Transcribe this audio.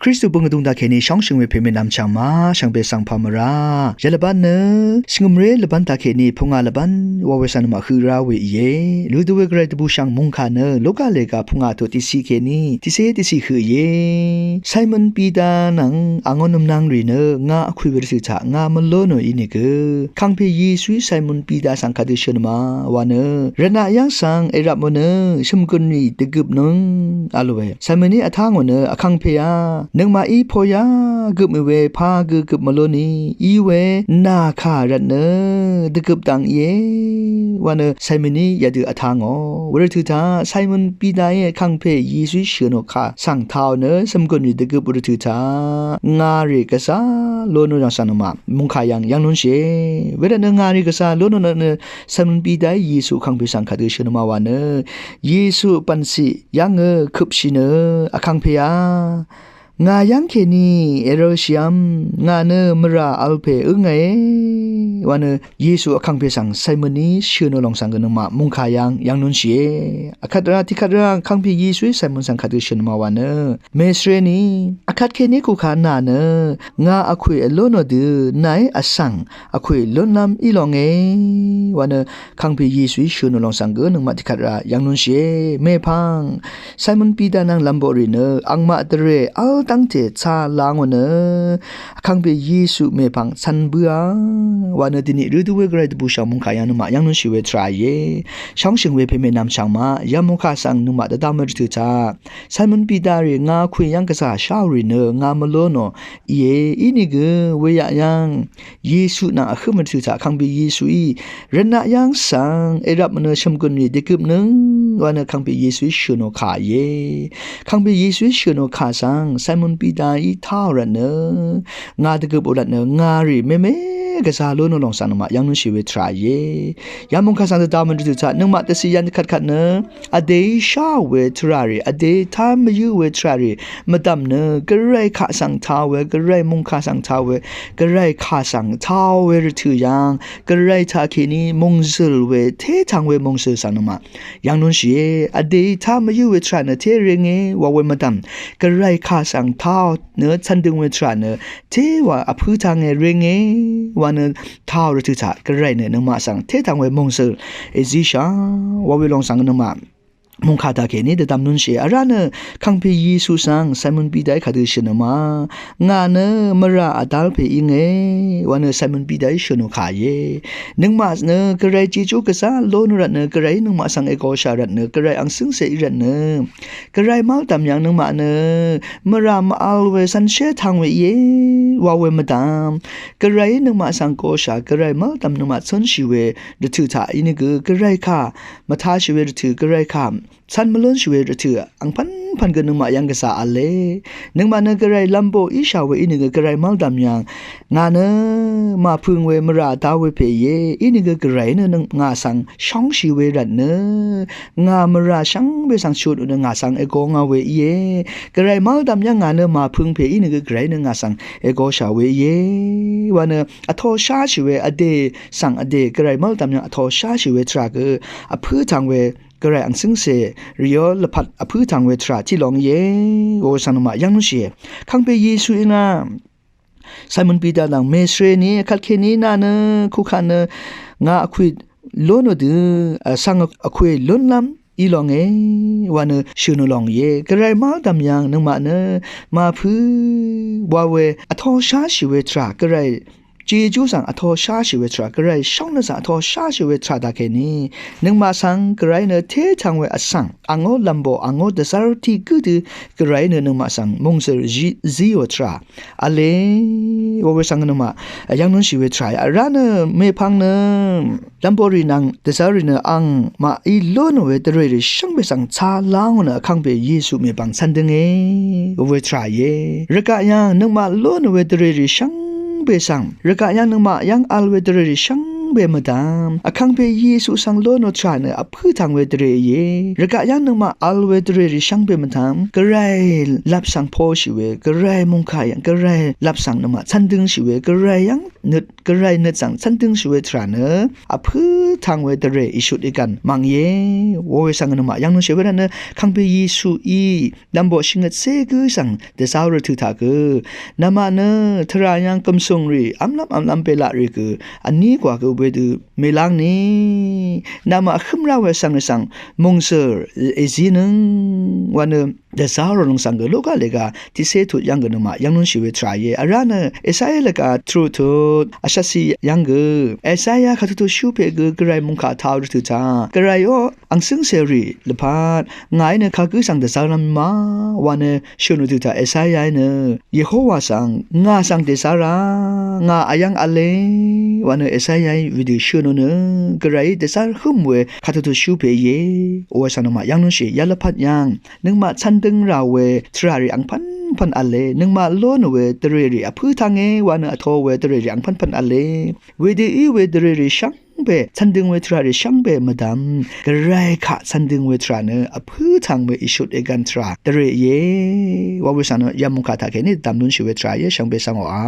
คริสต์บุงดุงตาเคนีช่องชิงเวเพเมนำช่างมาช่างเปสังพามราเยลบันเนสิงมเรลบันตาเคนีพงาลบันวาเวสันมาคือราเวเยลูดูเวกรตบูช่างมุงคาเนโลกาเลกาพงาโตติซีเคนีติเซติซีคือเยไซมอนปีดานังอางอนมนางรีเนงาคุยเวรสิจางามโลโนอินิกคังเพยีสุยไซมอนปีดาสังคาดิชนมาวานรณะยังสังเอรับมเนชมกุนีตะกึบนงอาลเวไซมนีอทางวนอคังเพยานึงมาอีพอยากึบมเวพากึบมโลนีอีเวนาคารันเนตะกึบตังเยวานไซมนียาดืออทางอวรทุตาไซมอนปีดาเยคังเพยีสุยเชโนคาสังทาวเนสมกุนีตะกึบวรทุตางาริกษาโลโนจังสันมามุงคายังนุนเชเวรนงาริกษาโลโนนไซมอนปีดาเยซูคังเพสังคาดิชนมาวานเยซูปันสิยังคึบชิเนอคังเพยางายังเคนีเอโรชิยัมงาเนมราอัลเพไงวันเยซูอคังเพสังไซมนีชื่อนลองสังกนมามุงคายังนุนเชอคัดราติคัดราคังเพเยซูไซมอนสังคาดิชนมาวันเมสเรนีอคัดเคนีกุคานาเนงาอคุยโลโนดืนายอสังอคุยโลนามอีลองวันคังเพเยซูชื่อนลองสังกนมาติคัดรายังนุนเชเมพังไซมอนปีดานังลัมโบริเนอังมาตเรอัลตั้งเจชาลางวันคังเบเยซูเมพังสันเบือวันดินิฤดูเวกไรตบูชามุงคายานุมายังนุชิเวทรายเยช่องชิงเวเพเมนำช่างมายามุคาสังนุมาดดามรตุจาไซมอนปีดาเรงาคุยยังกษาชาวริเนงามโลโนเยอินิกเวยยังเยซูนาขมรตุจาคังเบเยซูอีเรนะยังสังเอรับมเนชมกุนีเดกึบนึงวันคังเบเยซูชโนขาเยคังเบเยซูชโนขาสังไซมอนปีดาอีท้าวรันเนงาตะกบอุดันเนงาริเมกษาโลโนลองสันมายังนุชิเวทรายเยยามุงคาสังตดามันตุจานึงมาตสิยันขัดเนอเดชาเวทรารีอเดทามยูเวทรารีมาดำเนกระไรขาสังทาวเวกระไรมุงคาสังทาวเวกระไรขาสังทาวเวรตุยังกระไรทาคินีมงซิลเวเททังเวมงซิลสันมายังนุชิอเดทามยูเวทราเนเทเรงวาเวมาดำกระไรขาสังทาวเนชันดึงเวทราเนเทวาอภุทังเรงวันท้าวรตุจากระไรเนนมาสังเททังเวมงเซลเอซิชาวาเวลองสังนมามุงคาตาเคนีเดตามนุนเชอาราเนคังเพยีสุสังไซมอนปีไดคาดิชนมางาเนมราอดัลเพอิงวันไซมอนปีไดชโนคาเยนึงมาเนกระไรจิจูกษาโลนรันเนกระไรนึงมาสังเอโกชารันเนกระไรอังซึงเซอิรันเนกระไรมาตามยังนึงมาเนมรามาอัลเวสันเชทังเวเยวาเวมาดามกระไรนึงมาสังโกชากระไรมาตามนึงมาซันชิเวดตุตาอินกกระไรค่ะมาทาชิเวดตุกระไรค่ะฉันมาล้นช่วยรถอังพันกันนึงมายังกษาอะไรนึงมาเนกระไรลัมโบอิชาวเวอินึกกระไรมัลดำยังงาเนมาพึงเวมราดาวเวเพเยอินึกกระไรเนนึงงาสังช่องชีเวรันเนงามราช่างเวสังชุดนึงงาสังเอโกงาเวเยกระไรมัลดำยังงาเนมาพึงเพอินึกกระไรนึงงาสังเอโกชาเวเยวันเนอโทชาชีเวอเดสังอเดกระไรมัลดำยังอโทชาชีเวทรากอพื้ทางเวกระไรอังซึงเสริโอละพัดอพื้ทางเวทราที่ลองเยโอสันมายังนุเชคังเปเยซูอินาไซมอนปีดาลังเมสเรนีคัดเคนีนาเนคุคานงาอคุยโลโนดืสังอคุยโลนลำอีลองวันชื่อโนลองเยกระไรมาดำยังนึงมาเนมาพื้วาเวอทอชาชิเวทรากระไรจีจูสังอทอชาชิเวทรากระไรช่องนสังอทอชาชิเวทราตาเคนีนึงมาสังกระไรเนเททังเวอสังอังโอลัมโบอังโอเดซารุติกุดกระไรเนนึงมาสังมงเซอจีโอทราอเลวเวสังนึงมายังนุนชิเวทราอาราเนเมพังเนลัมโบรีนังเดซาริเนอังมาอีโลนเวตเรริช่างเบสังชาลางเนคังเบเยซูเมปังสันดึงเวทราเยรกะยังนึงมาโลนเวตเรริช่างเบสังรกะยังนึงมายังอัลเวตเรริช่างเ เบมดามอคังเปเยซูสังโลโนทราเนอพืทางเวเดเรเยระกะยังนึงมาอัลเวเดเรริช่างเบมดามกระไรลับสังโพชิเวกระไรมุงคายังกระไรลับสังนมาชันดึงชิเวกระไรยังนึดกระไรนึดสังชันดึงชิเวทราเนอพืทางเวเดเรอิชุดอีกันมังเยวเวสังนมายังนึงเชเวเนคังเปเยซูอีดัมโบชิงเกเซกุสังเดซาวรทุทากุนามาเนทรายังกำสงรีอัมลัมเปลาริกุอันนี้กว่ากุเวดูเมลังนี้นามาขึ้นเราเวสังมงเซอร์เอซีนึงวันเนเดซาวรลงสังกุโลกาเลกาที่เซตุยังกุนมายังนุ่นชีวิตทรายอารานะเอสายเลกาทรูทูอาชาซียังกุเอสายขัดตุชูเปกุกระไรมุงคาทาวรทุจ้ากระไรโออังซึงเซรีลพาดง่ายเนขากุสังเดซาวรมาวันเนชนุทุจ้าเอสายเนเยโฮวาสังงาสังเดซารางาอายังอเลวันเนเอสายวิดีชนุเนกระไรเดซาร์ขุมเวขัดตุชูเปเยโอวาสันมายังนุ่นเชียลพัดยังนึงมาชันดึงเราเวทราริอังพันอเลนึงมาโลนเวตเรริอพืทางเงวันอโทเวตเรริอังพันอเลเวดีเวตเรริช่างเบชันดึงเวทราริช่างเบมาดำกระไรขะชันดึงเวทราเนอพืทางเวอิชุดเอกันทราตเรเยวาวิสันยามุขะทาเกนิดำนุนชิเวทราเยช่างเบสังวา